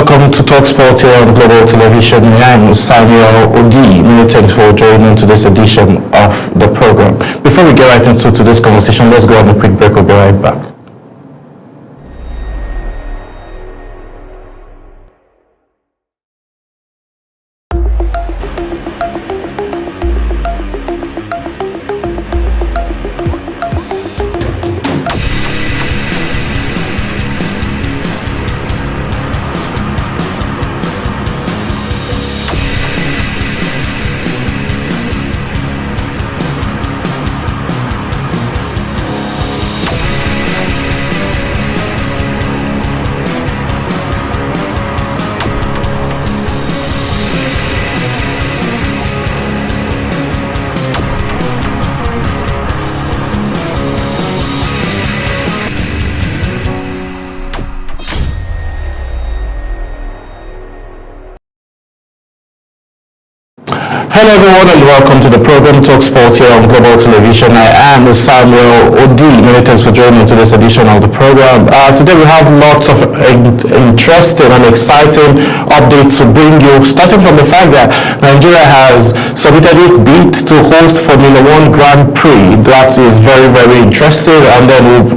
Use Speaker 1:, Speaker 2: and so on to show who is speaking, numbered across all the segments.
Speaker 1: welcome to TalkSport here on Global Television. I'm Samuel Odi. Many thanks for joining to this edition of the program. Before we get right into today's conversation, let's go on a quick break. We'll be right back. Hello everyone and welcome to the program TalkSport here on Global Television. I am Samuel Odi. Many thanks for joining to this edition of the program. Today we have lots of interesting and exciting updates to bring you, starting from the fact that Nigeria has submitted its bid to host Formula One Grand Prix. That is very, very interesting, and then we'll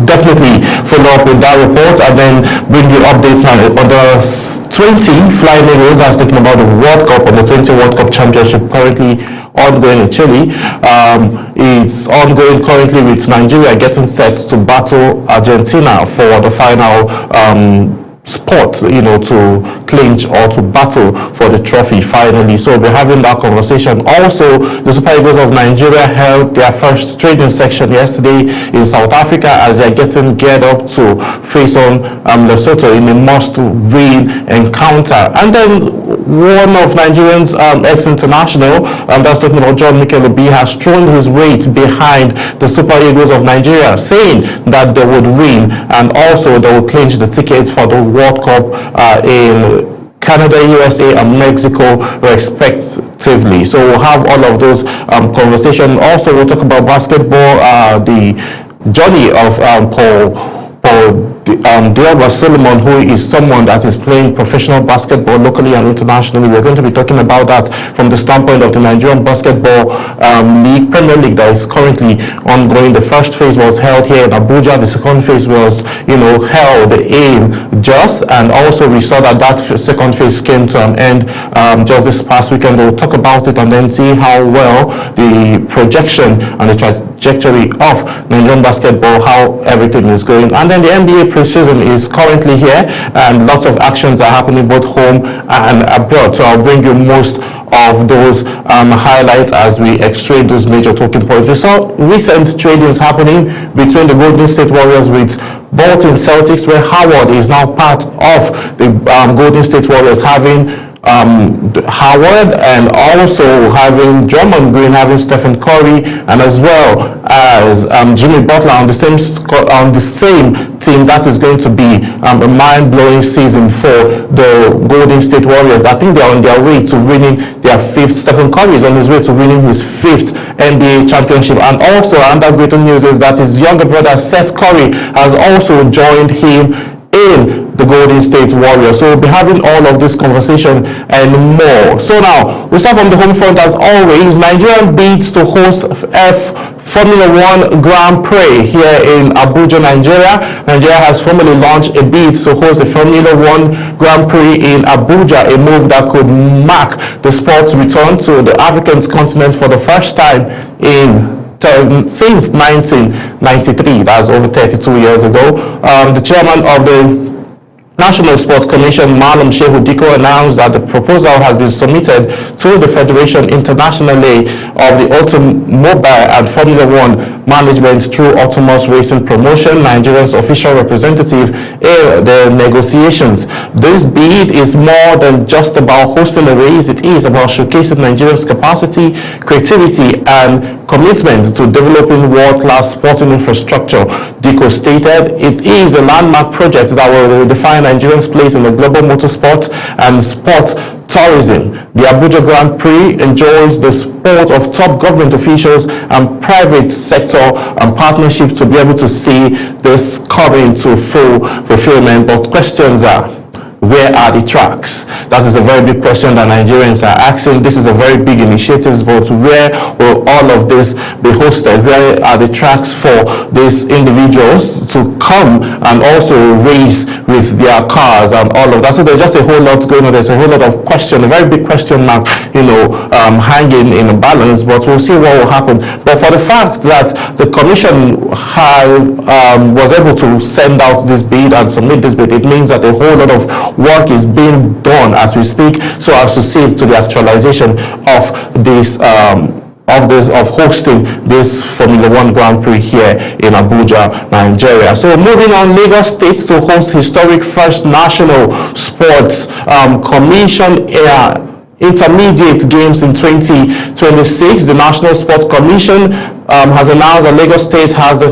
Speaker 1: definitely follow up with that report and then bring you updates on the 20 Flying Eagles that's talking about the World Cup and the 20 World Cup Championship currently ongoing in Chile. It's ongoing currently with Nigeria getting set to battle Argentina for the final spot, to clinch or to battle for the trophy finally. So we're having that conversation. Also, the Super Eagles of Nigeria held their first training section yesterday in South Africa as they're getting geared up to face on Lesotho in a must-win encounter. And then one of Nigerians ex-international, that's talking about John Mikel Obi, has thrown his weight behind the Super Eagles of Nigeria, saying that they would win and also they will clinch the tickets for the World Cup in Canada, USA, and Mexico, respectively. So we'll have all of those conversations. Also, we'll talk about basketball, the journey of Paul Dialba Solomon, who is someone that is playing professional basketball locally and internationally. We're going to be talking about that from the standpoint of the Nigerian Basketball League, Premier League, that is currently ongoing. The first phase was held here in Abuja. The second phase was, held in Jos, and also we saw that second phase came to an end just this past weekend. We'll talk about it and then see how well the projection and the trajectory of Nigerian basketball, how everything is going. And then the NBA preseason is currently here and lots of actions are happening both home and abroad. So I'll bring you most of those highlights as we extract those major talking points. We saw recent tradings happening between the Golden State Warriors with Bolton Celtics, where Howard is now part of the Golden State Warriors, having Howard and also having Drummond Green, having Stephen Curry, and as well as Jimmy Butler on the same team. That is going to be a mind-blowing season for the Golden State Warriors. I think they're on their way to winning their fifth. Stephen Curry is on his way to winning his fifth NBA championship. And also another great news is that his younger brother Seth Curry has also joined him in the Golden State Warriors. So we'll be having all of this conversation and more. So now, we start from the home front as always. Nigeria bids to host Formula One Grand Prix here in Abuja, Nigeria. Nigeria has formally launched a bid to host a Formula One Grand Prix in Abuja, a move that could mark the sport's return to the African continent for the first time since 1993. That's over 32 years ago. The chairman of the National Sports Commission, Malam Shehu Diko, announced that the proposal has been submitted to the Federation Internationale of the Automobile and Formula One Management through Autonomous Racing Promotion, Nigeria's official representative in the negotiations. This bid is more than just about hosting a race. It is about showcasing Nigeria's capacity, creativity, and commitment to developing world-class sporting infrastructure. Diko stated, it is a landmark project that will redefine Nigerians' place in the global motorsport and sport tourism. The Abuja Grand Prix enjoys the support of top government officials and private sector and partnerships to be able to see this coming to full fulfillment. But questions are, where are the tracks? That is a very big question that Nigerians are asking. This is a very big initiative, but where will all of this be hosted? Where are the tracks for these individuals to come and also race with their cars and all of that? So there's just a whole lot going on. There's a whole lot of question, a very big question mark, hanging in a balance, but we'll see what will happen. But for the fact that the commission was able to send out this bid and submit this bid, it means that a whole lot of work is being done as we speak, so as to see to the actualization of this of hosting this Formula One Grand Prix here in Abuja, Nigeria. So moving on, Lagos State to host historic first National Sports Commission Intermediate Games in 2026. The National Sports Commission has announced that Lagos State has for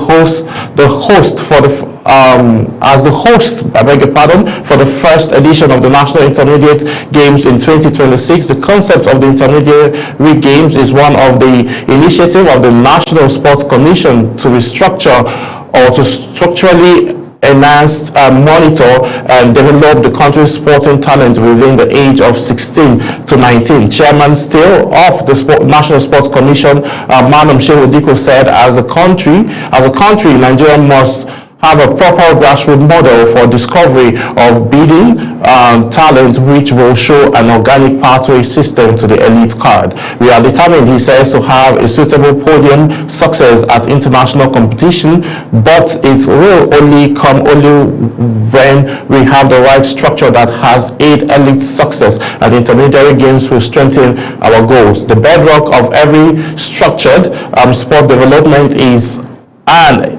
Speaker 1: the first edition of the National Intermediate Games in 2026. The concept of the Intermediate Games is one of the initiative of the National Sports Commission to restructure or to structurally enhance, monitor and develop the country's sporting talent within the age of 16 to 19. Chairman still of the National Sports Commission, Madam Shehu Diko, said, as a country, Nigeria must have a proper grassroots model for discovery of bidding talent, which will show an organic pathway system to the elite card. We are determined, he says, to have a suitable podium success at international competition, but it will only come when we have the right structure that has aid elite success, and intermediary games will strengthen our goals. The bedrock of every structured sport development is an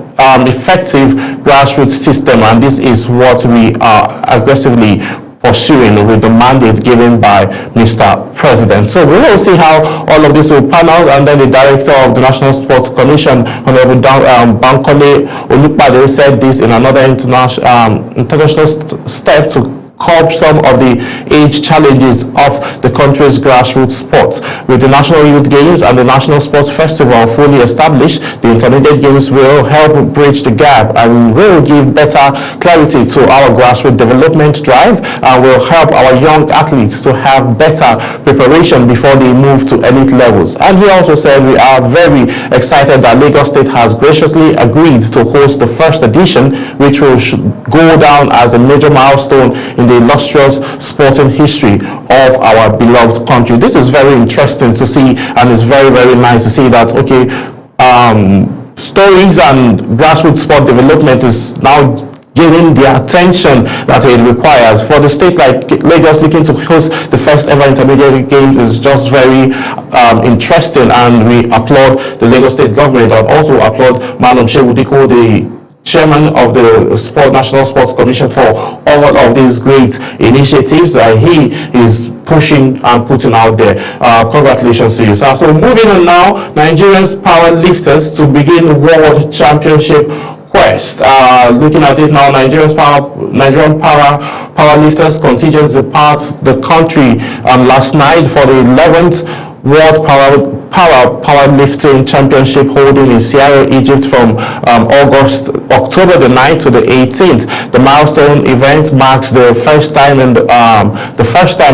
Speaker 1: effective grassroots system, and this is what we are aggressively pursuing with the mandate given by Mr. President. So we will see how all of this will pan out, and then the director of the National Sports Commission, Honorable Bankole Olupade, said this in another international step to curb some of the age challenges of the country's grassroots sports. With the National Youth Games and the National Sports Festival fully established, the Intermediate Games will help bridge the gap and will give better clarity to our grassroots development drive, and will help our young athletes to have better preparation before they move to elite levels. And he also said, we are very excited that Lagos State has graciously agreed to host the first edition, which will go down as a major milestone in the illustrious sporting history of our beloved country. This is very interesting to see, and it's very, very nice to see that, okay, stories and grassroots sport development is now giving the attention that it requires. For the state like Lagos looking to host the first ever Intermediate Games is just very interesting, and we applaud the Lagos State government, and also applaud Madam Shehu Diko, the Chairman of the National Sports Commission, for all of these great initiatives that he is pushing and putting out there. Congratulations to you, sir. So moving on now, Nigerians power lifters to begin World Championship quest. Looking at it now, Nigerian powerlifters contingents depart the country last night for the 11th World Powerlifting Championship holding in Cairo, Egypt from October the 9th to the 18th. The milestone event marks the first time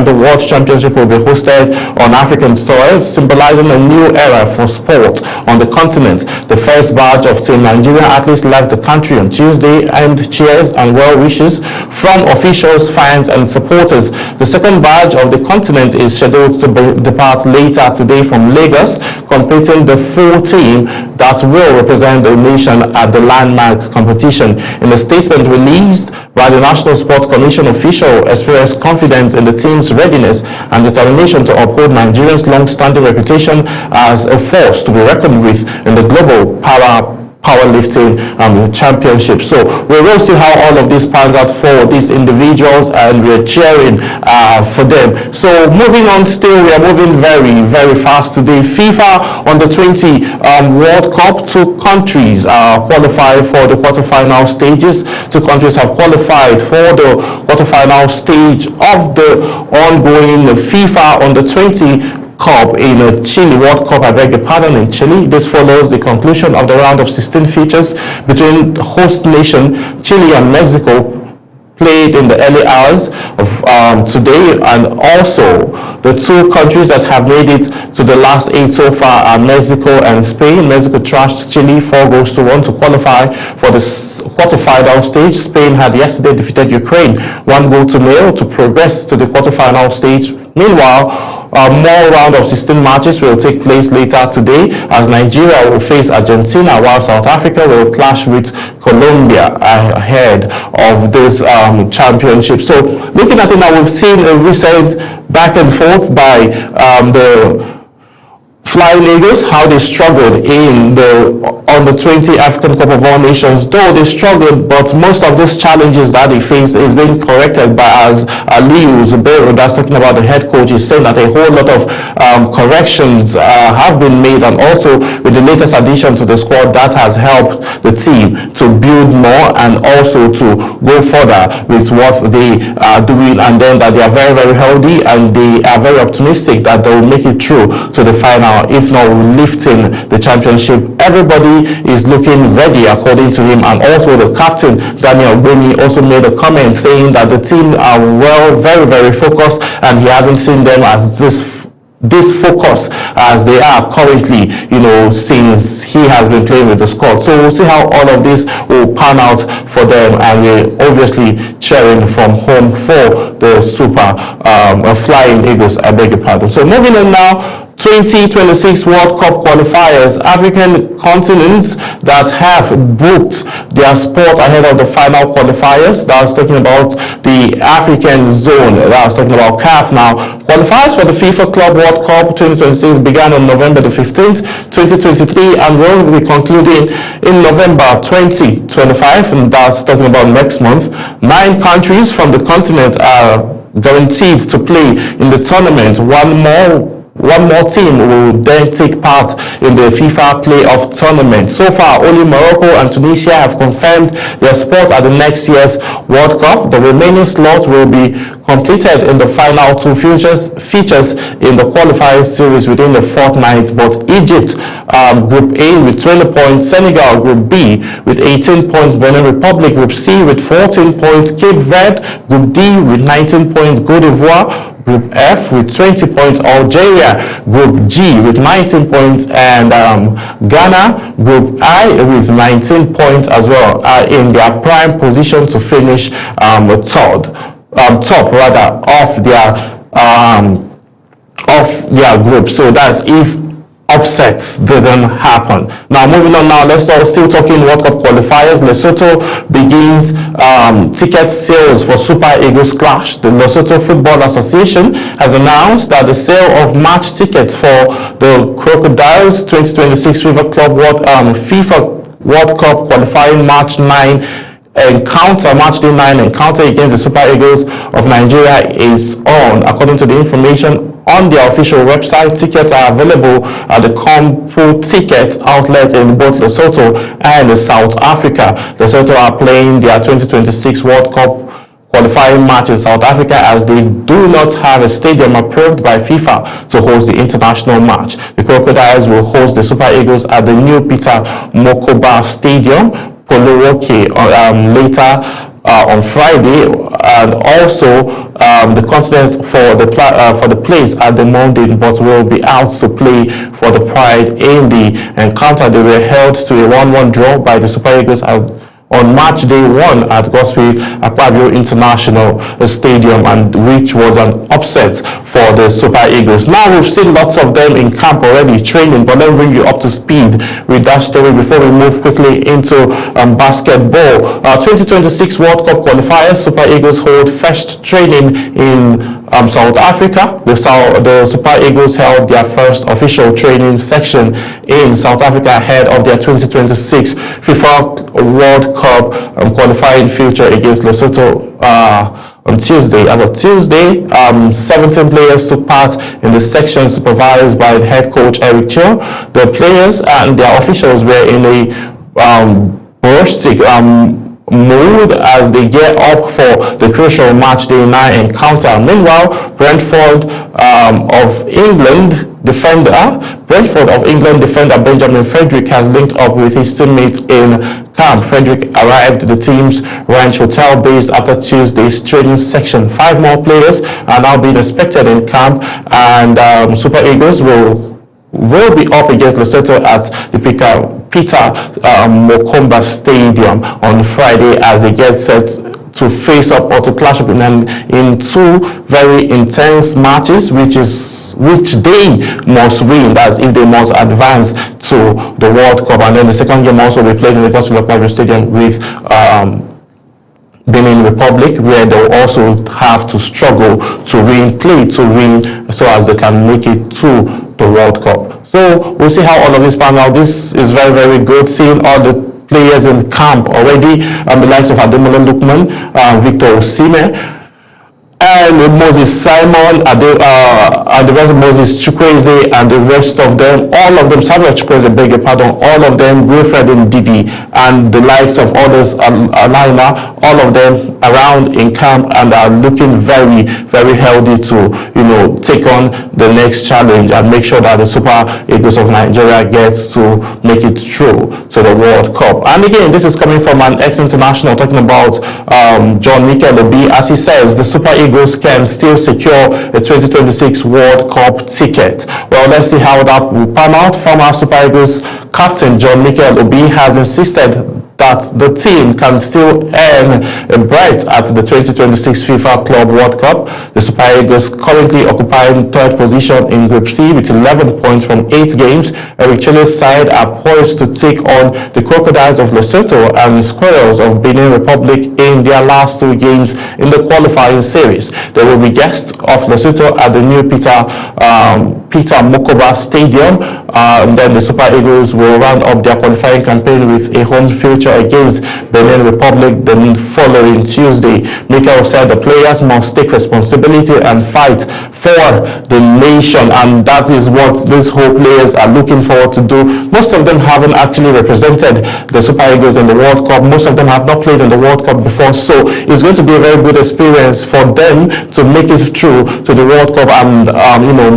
Speaker 1: the World Championship will be hosted on African soil, symbolizing a new era for sport on the continent. The first batch of Team Nigeria athletes left the country on Tuesday, and cheers and well wishes from officials, fans and supporters. The second batch of the continent is scheduled to depart later today from Lagos, completing the full team that will represent the nation at the landmark competition. In a statement released by the National Sports Commission, official expressed confidence in the team's readiness and determination to uphold Nigeria's long-standing reputation as a force to be reckoned with in the global powerlifting championship. So we will see how all of this pans out for these individuals, and we're cheering for them. So moving on, still we are moving very, very fast today. FIFA Under 20 World Cup, 2 countries qualified for the quarterfinal stages. 2 countries have qualified for the quarterfinal stage of the ongoing FIFA Under 20 Cup in Chile, World Cup, in Chile. This follows the conclusion of the round of 16 features between host nation Chile and Mexico played in the early hours of today, and also the two countries that have made it to the last 8 so far are Mexico and Spain. Mexico trashed Chile 4-1 to qualify for the quarterfinal stage. Spain had yesterday defeated Ukraine 1-0 to progress to the quarterfinal stage. Meanwhile, more round of 16 matches will take place later today as Nigeria will face Argentina while South Africa will clash with Colombia ahead of this championship. So looking at it now, we've seen a recent back and forth by the Flying Eagles, how they struggled in the Under-20 African Cup of All Nations. Though they struggled, but most of those challenges that they face is being corrected by, as Aliyu Zubairu, that's talking about the head coach, is saying that a whole lot of corrections have been made, and also with the latest addition to the squad, that has helped the team to build more and also to go further with what they are doing, and then that they are very, very healthy and they are very optimistic that they will make it through to the final, if not lifting the championship. Everybody is looking ready according to him, and also the captain Daniel Boni also made a comment saying that the team are very, very focused, and he hasn't seen them as this focus as they are currently, since he has been playing with the squad. So we'll see how all of this will pan out for them, and we're obviously cheering from home for the Super Flying Eagles, I beg your pardon. So moving on now, 2026 World Cup qualifiers, African continents that have booked their spot ahead of the final qualifiers. That was talking about the African zone. That was talking about CAF now. Qualifiers for the FIFA Club World Cup 2026 began on November the 15th, 2023, and will be concluding in November 2025, and that's talking about next month. 9 countries from the continent are guaranteed to play in the tournament. One more team will then take part in the FIFA Playoff Tournament. So far, only Morocco and Tunisia have confirmed their spot at the next year's World Cup. The remaining slots will be completed in the final 2 features in the qualifying series within the fortnight. But Egypt, Group A with 20 points, Senegal, Group B with 18 points, Benin Republic, Group C with 14 points, Cape Verde, Group D with 19 points, Cote d'Ivoire, Group F with 20 points, Algeria, Group G with 19 points, and Ghana, Group I with 19 points as well, are in their prime position to finish top of their group. So that's if upsets didn't happen. Now moving on now, let's still talking World Cup qualifiers. Lesotho begins ticket sales for Super Eagles clash. The Lesotho Football Association has announced that the sale of match tickets for the Crocodiles 2026 FIFA World Cup qualifying match day 9 encounter against the Super Eagles of Nigeria is on. According to the information on their official website, tickets are available at the Compu Ticket outlet in both Lesotho and South Africa. Lesotho are playing their 2026 World Cup qualifying match in South Africa as they do not have a stadium approved by FIFA to host the international match. The Crocodiles will host the Super Eagles at the new Peter Mokoba Stadium, Poloroke, later on Friday, and also the continent for the place at the Monday, but will be out to play for the Pride in the encounter. They were held to a 1-1 draw by the Super Eagles on match day 1 at Godswill Akpabio International Stadium, and which was an upset for the Super Eagles. Now we've seen lots of them in camp already training, but let me bring you up to speed with that story before we move quickly into basketball. 2026 World Cup qualifiers, Super Eagles hold first training in South Africa. The Super Eagles held their first official training section in South Africa ahead of their 2026 FIFA World Cup qualifying future against Lesotho on Tuesday. As of Tuesday, 17 players took part in the section supervised by the head coach Eric Cho. The players and their officials were in a ballistic mood as they get up for the crucial match day 9 encounter. Meanwhile, Brentford of England defender Benjamin Frederick has linked up with his teammates in camp. Frederick arrived at the team's ranch hotel base after Tuesday's training section. 5 more players are now being expected in camp, and Super Eagles will be up against Lesotho at the Peter Mokaba Stadium on Friday as they get set to face up or to clash up in 2 very intense matches, which they must win. That's if they must advance to the World Cup. And then the second game also will be played in the Gospel of Bible Stadium with Benin Republic, where they'll also have to struggle to win so as they can make it to the World Cup. So we'll see how all of this pan out. This is very, very good, seeing all the players in camp already, the likes of Ademola Lookman, Victor Osimhen, and Moses Simon, and the rest of Moses Chukwueze, and the rest of them, all of them, Samuel Chukwueze, beg your pardon, all of them, Wilfred Ndidi, and the likes of others, Alaina, all of them around in camp and are looking very, very healthy to, take on the next challenge and make sure that the Super Eagles of Nigeria gets to make it through to the World Cup. And again, this is coming from an ex-international talking about John Mikel Obi. As he says, the Super Eagles can still secure a 2026 World Cup ticket. Well, let's see how that will pan out. Former Super Eagles captain John Mikel Obi has insisted that the team can still earn a berth at the 2026 FIFA Club World Cup. The Super Eagles currently occupying 3rd position in Group C with 11 points from 8 games. Eric Chile's side are poised to take on the Crocodiles of Lesotho and Squirrels of Benin Republic in their last 2 games in the qualifying series. They will be guests of Lesotho at the new Peter Mokaba Stadium. Then the Super Eagles will round up their qualifying campaign with a home future against Benin Republic the following Tuesday. Mikel said the players must take responsibility and fight for the nation, and that is what these whole players are looking forward to do. Most of them haven't actually represented the Super Eagles in the World Cup. Most of them have not played in the World Cup before, so it's going to be a very good experience for them to make it through to the World Cup and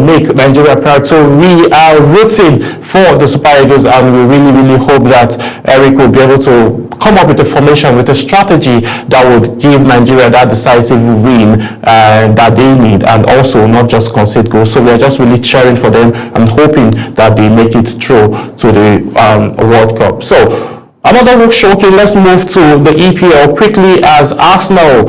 Speaker 1: make Nigeria proud. So we are rooting for the Super Eagles, and we really, really hope that Eric will be able to come up with a formation, with a strategy that would give Nigeria that decisive win that they need, and also not just concede goals. So we are just really cheering for them and hoping that they make it through to the World Cup. So another week shocking. Let's move to the EPL quickly as Arsenal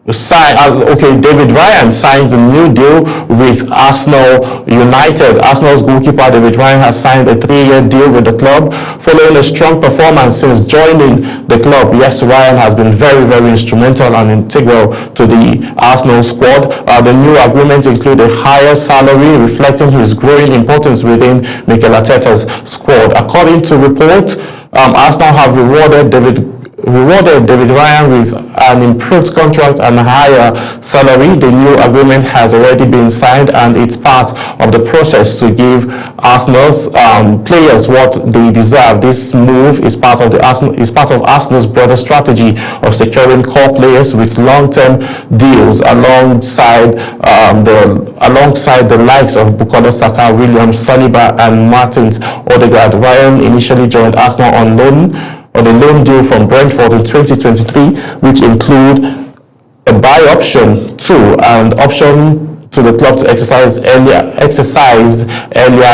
Speaker 1: David Ryan signs a new deal with Arsenal United. Arsenal's goalkeeper David Ryan has signed a 3-year deal with the club following a strong performance since joining the club. Yes, Ryan has been very, very instrumental and integral to the Arsenal squad. The new agreements include a higher salary reflecting his growing importance within Mikel Arteta's squad. According to reports, Arsenal have rewarded David Ryan with an improved contract and a higher salary. The new agreement has already been signed, and it's part of the process to give Arsenal's players what they deserve. This move is part of Arsenal's broader strategy of securing core players with long-term deals alongside the likes of Bukayo Saka, William Saliba, and Martins Odegaard. Ryan initially joined Arsenal on a loan deal from Brentford in 2023, which include a buy option too, and option to the club to exercised earlier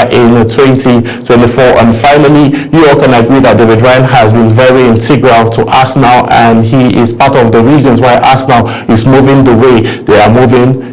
Speaker 1: in 2024. And finally, you all can agree that David Ryan has been very integral to Arsenal, and he is part of the reasons why Arsenal is moving the way they are moving,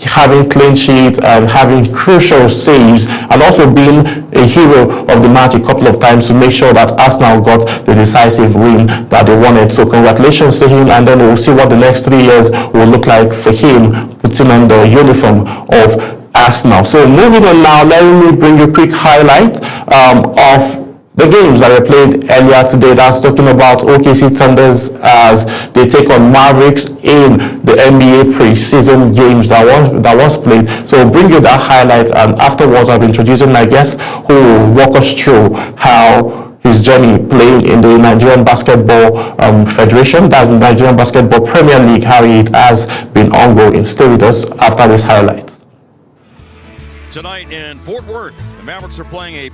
Speaker 1: having clean sheet and having crucial saves, and also being a hero of the match a couple of times to make sure that Arsenal got the decisive win that they wanted. So congratulations to him, and then we'll see what the next 3 years will look like for him putting on the uniform of Arsenal. So moving on now, let me bring you a quick highlight of the games that were played earlier today. That's talking about OKC Thunders as they take on Mavericks in the NBA preseason games that was played. So we'll bring you that highlight, and afterwards I'll be introducing my guest who will walk us through how his journey playing in the Nigerian Basketball Federation, that's the Nigerian Basketball Premier League, how it has been ongoing. Stay with us after these highlights.
Speaker 2: Tonight in Fort Worth, the Mavericks are playing a